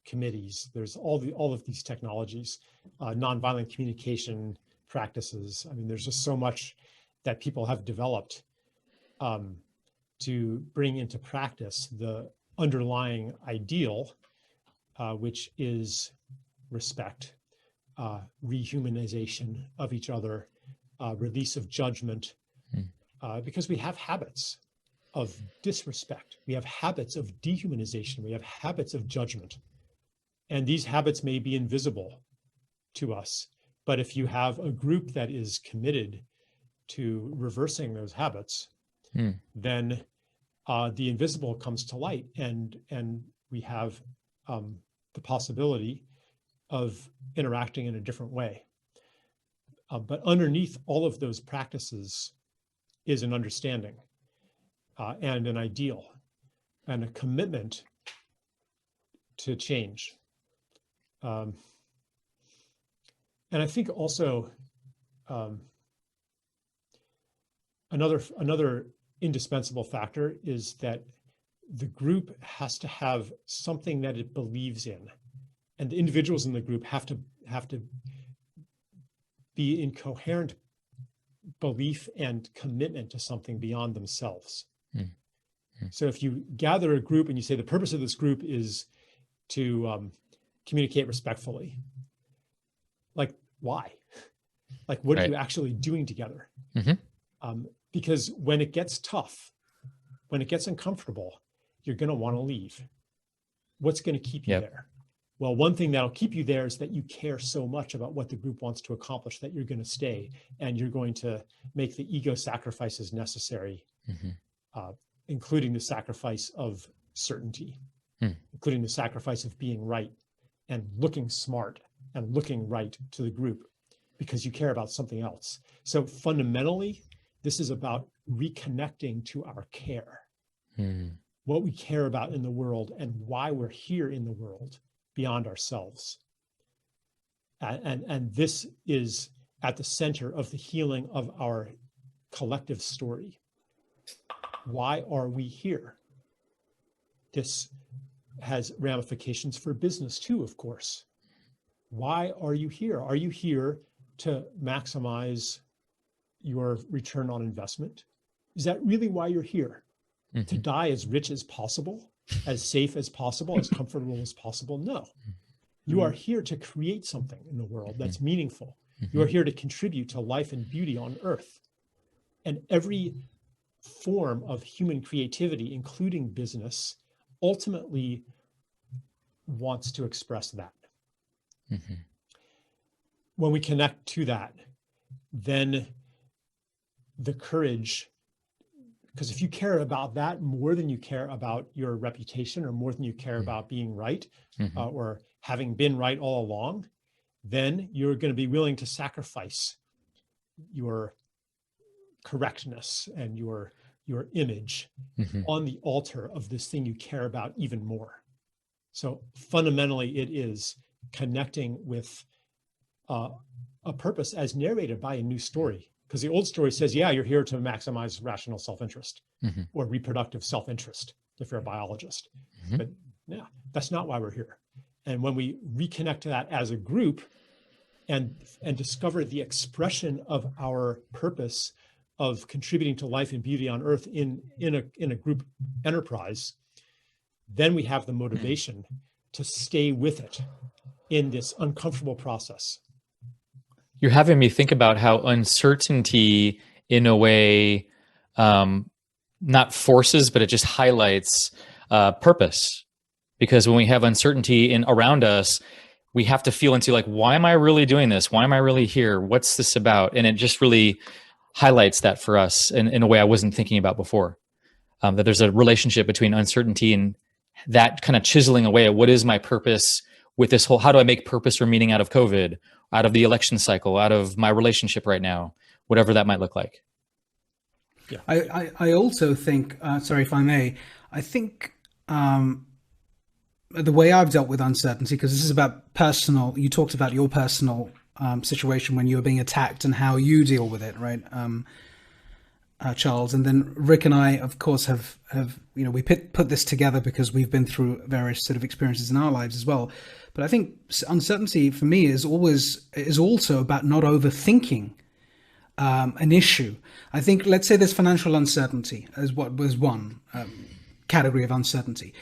committees. There's all of these technologies, nonviolent communication practices. I mean, there's just so much that people have developed to bring into practice the underlying ideal, which is respect, rehumanization of each other, release of judgment, because we have habits of disrespect. We have habits of dehumanization. We have habits of judgment. And these habits may be invisible to us, but if you have a group that is committed to reversing those habits, then the invisible comes to light, and we have the possibility of interacting in a different way. But underneath all of those practices is an understanding and an ideal and a commitment to change. And I think also another indispensable factor is that the group has to have something that it believes in, and the individuals in the group have to be in coherent belief and commitment to something beyond themselves. So if you gather a group and you say the purpose of this group is to communicate respectfully, like, why? Like, what are you actually doing together? Because when it gets tough, when it gets uncomfortable, you're going to want to leave. What's going to keep you there? Well, one thing that'll keep you there is that you care so much about what the group wants to accomplish that you're going to stay, and you're going to make the ego sacrifices necessary, including the sacrifice of certainty, including the sacrifice of being right and looking smart and looking right to the group, because you care about something else. So fundamentally, this is about reconnecting to our care, what we care about in the world and why we're here in the world beyond ourselves. And this is at the center of the healing of our collective story. Why are we here? This has ramifications for business too, of course. Why are you here? Are you here to maximize your return on investment? Is that really why you're here? To die as rich as possible, as safe as possible, as comfortable as possible? No. You are here to create something in the world that's meaningful. You are here to contribute to life and beauty on Earth. And every form of human creativity, including business, ultimately wants to express that. When we connect to that, then the courage, because if you care about that more than you care about your reputation, or more than you care about being right, or having been right all along, then you're going to be willing to sacrifice your correctness and your image on the altar of this thing you care about even more. So fundamentally, it is connecting with a purpose as narrated by a new story. Because the old story says, yeah, you're here to maximize rational self-interest or reproductive self-interest if you're a biologist. But yeah, that's not why we're here. And when we reconnect to that as a group and discover the expression of our purpose of contributing to life and beauty on Earth in a group enterprise, then we have the motivation to stay with it in this uncomfortable process. You're having me think about how uncertainty, in a way, not forces, but it just highlights purpose. Because when we have uncertainty around us, we have to feel into like, why am I really doing this? Why am I really here? What's this about? And it just really highlights that for us in a way I wasn't thinking about before. That there's a relationship between uncertainty and that kind of chiseling away at what is my purpose with this whole, how do I make purpose or meaning out of COVID, out of the election cycle, out of my relationship right now, whatever that might look like. Yeah. I also think, sorry if I may, I think the way I've dealt with uncertainty, because this is about personal, you talked about your personal situation when you were being attacked and how you deal with it, right? Charles, and then Rick and I, of course, have we put this together because we've been through various sort of experiences in our lives as well. But I think uncertainty for me is also about not overthinking an issue. I think, let's say there's financial uncertainty as what was one category of uncertainty.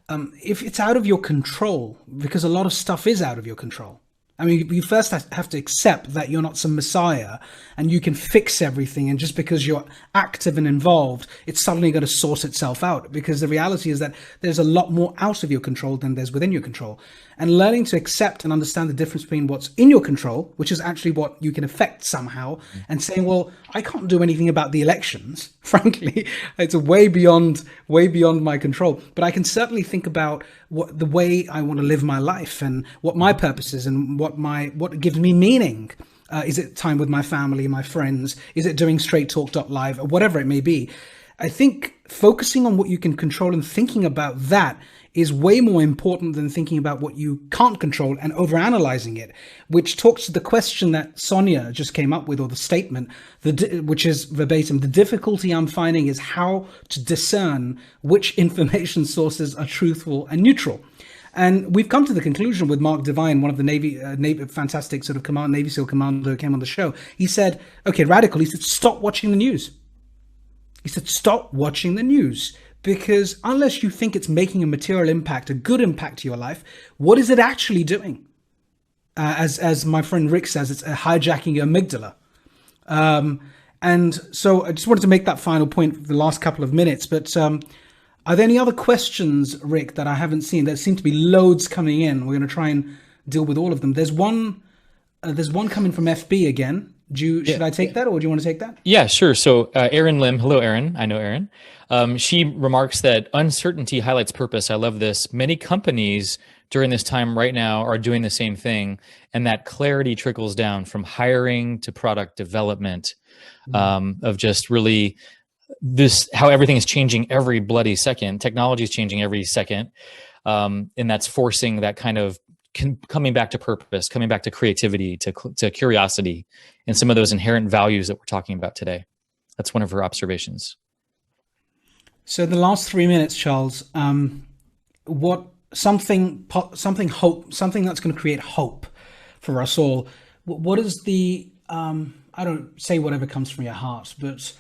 If it's out of your control, because a lot of stuff is out of your control. I mean, you first have to accept that you're not some messiah and you can fix everything. And just because you're active and involved, it's suddenly going to sort itself out. Because the reality is that there's a lot more out of your control than there's within your control. And learning to accept and understand the difference between what's in your control, which is actually what you can affect somehow, and saying, well, I can't do anything about the elections. Frankly, it's way beyond my control. But I can certainly think about the way I want to live my life and what my purpose is and what gives me meaning. Is it time with my family, my friends? Is it doing Straight Talk.live or whatever it may be? I think focusing on what you can control and thinking about that is way more important than thinking about what you can't control and overanalyzing it, which talks to the question that Sonia just came up with, or the statement, which is verbatim: the difficulty I'm finding is how to discern which information sources are truthful and neutral. And we've come to the conclusion with Mark Devine, one of the Navy fantastic sort of Navy SEAL commander who came on the show. He said, okay, radical. He said, stop watching the news. He said, stop watching the news. Because unless you think it's making a material impact, a good impact to your life, what is it actually doing? As my friend Rick says, it's hijacking your amygdala. And so I just wanted to make that final point for the last couple of minutes. But are there any other questions, Rick, that I haven't seen? There seem to be loads coming in. We're going to try and deal with all of them. There's one coming from FB again. Should I take that, or do you want to take that? Yeah, sure. So Erin Lim, hello, Erin. I know Erin. She remarks that uncertainty highlights purpose. I love this. Many companies during this time right now are doing the same thing, and that clarity trickles down from hiring to product development, of just really how everything is changing every bloody second. Technology is changing every second, and that's forcing that kind of coming back to purpose, coming back to creativity, to curiosity, and some of those inherent values that we're talking about today. That's one of her observations. So the last 3 minutes, Charles, something that's going to create hope for us all. What is the, I don't say whatever comes from your heart, but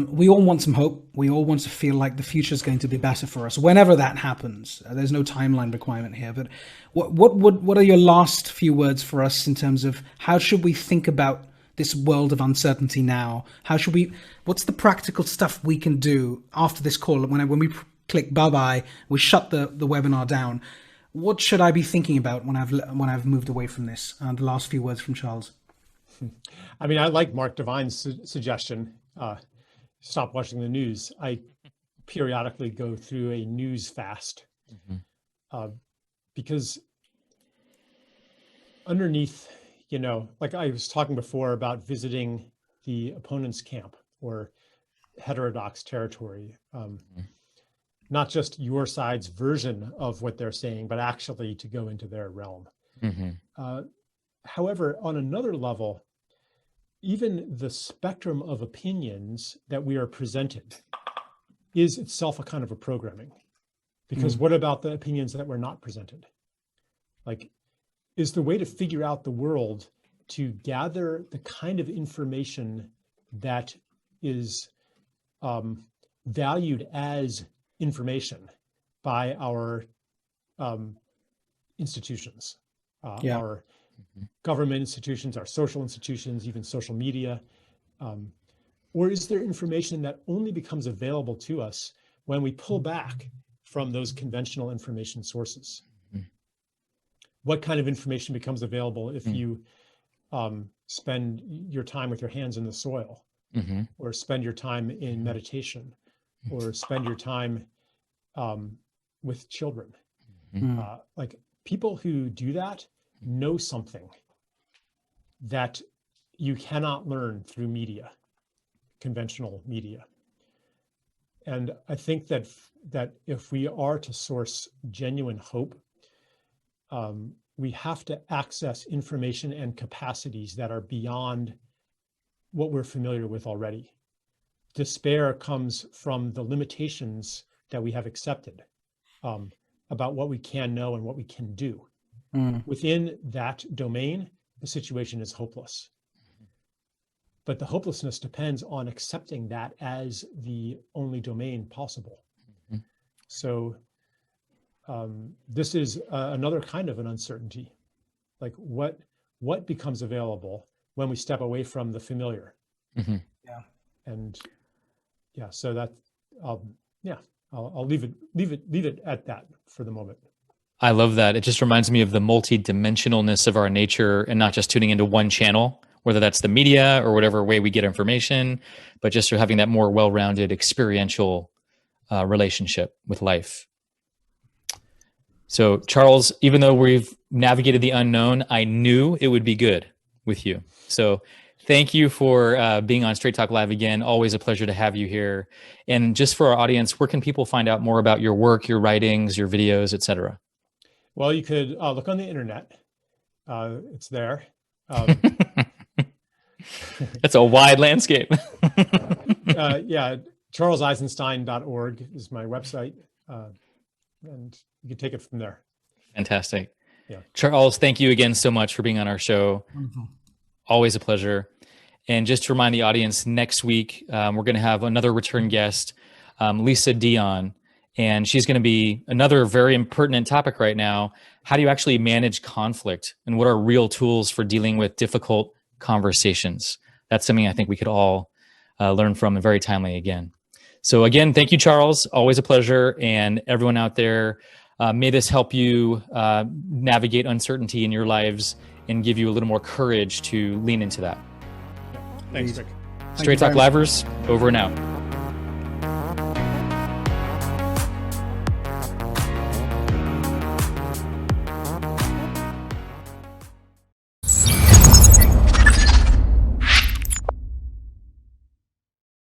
we all want some hope. We all want to feel like the future is going to be better for us whenever that happens. There's no timeline requirement here, but what are your last few words for us in terms of how should we think about this world of uncertainty now? What's the practical stuff we can do after this call? When we click bye-bye, we shut the webinar down. What should I be thinking about when I've moved away from this? The last few words from Charles. I mean, I like Mark Devine's suggestion. Stop watching the news. I periodically go through a news fast, because underneath, like I was talking before about visiting the opponent's camp or heterodox territory, not just your side's version of what they're saying, but actually to go into their realm. However, on another level, even the spectrum of opinions that we are presented is itself a kind of a programming. Because what about the opinions that were not presented? Like, is the way to figure out the world to gather the kind of information that is valued as information by our institutions, our government institutions, our social institutions, even social media? Or is there information that only becomes available to us when we pull back from those conventional information sources? What kind of information becomes available if you spend your time with your hands in the soil, or spend your time in meditation, or spend your time with children? Like, people who do that know something that you cannot learn through media, conventional media. And I think that if we are to source genuine hope, we have to access information and capacities that are beyond what we're familiar with already. despair comes from the limitations that we have accepted about what we can know and what we can do. Within that domain, the situation is hopeless. But the hopelessness depends on accepting that as the only domain possible. So this is another kind of an uncertainty. Like what becomes available when we step away from the familiar. Yeah. And yeah, so that I'll leave it at that for the moment. I love that. It just reminds me of the multi-dimensionalness of our nature, and not just tuning into one channel, whether that's the media or whatever way we get information, but just having that more well-rounded experiential relationship with life. So Charles, even though we've navigated the unknown, I knew it would be good with you. So thank you for being on Straight Talk Live again. Always a pleasure to have you here. And just for our audience, where can people find out more about your work, your writings, your videos, etc.? Well, you could look on the internet. It's there. That's a wide landscape. Yeah, charleseisenstein.org is my website. And you can take it from there. Fantastic. Yeah. Charles, thank you again so much for being on our show. Always a pleasure. And just to remind the audience, next week, we're going to have another return guest, Lisa Dion. And she's going to be another very pertinent topic right now. How do you actually manage conflict? And what are real tools for dealing with difficult conversations? That's something I think we could all learn from, and very timely again. So again, thank you, Charles. Always a pleasure. And everyone out there, may this help you navigate uncertainty in your lives and give you a little more courage to lean into that. Thanks, Rick. Straight Talk Livers, over and out.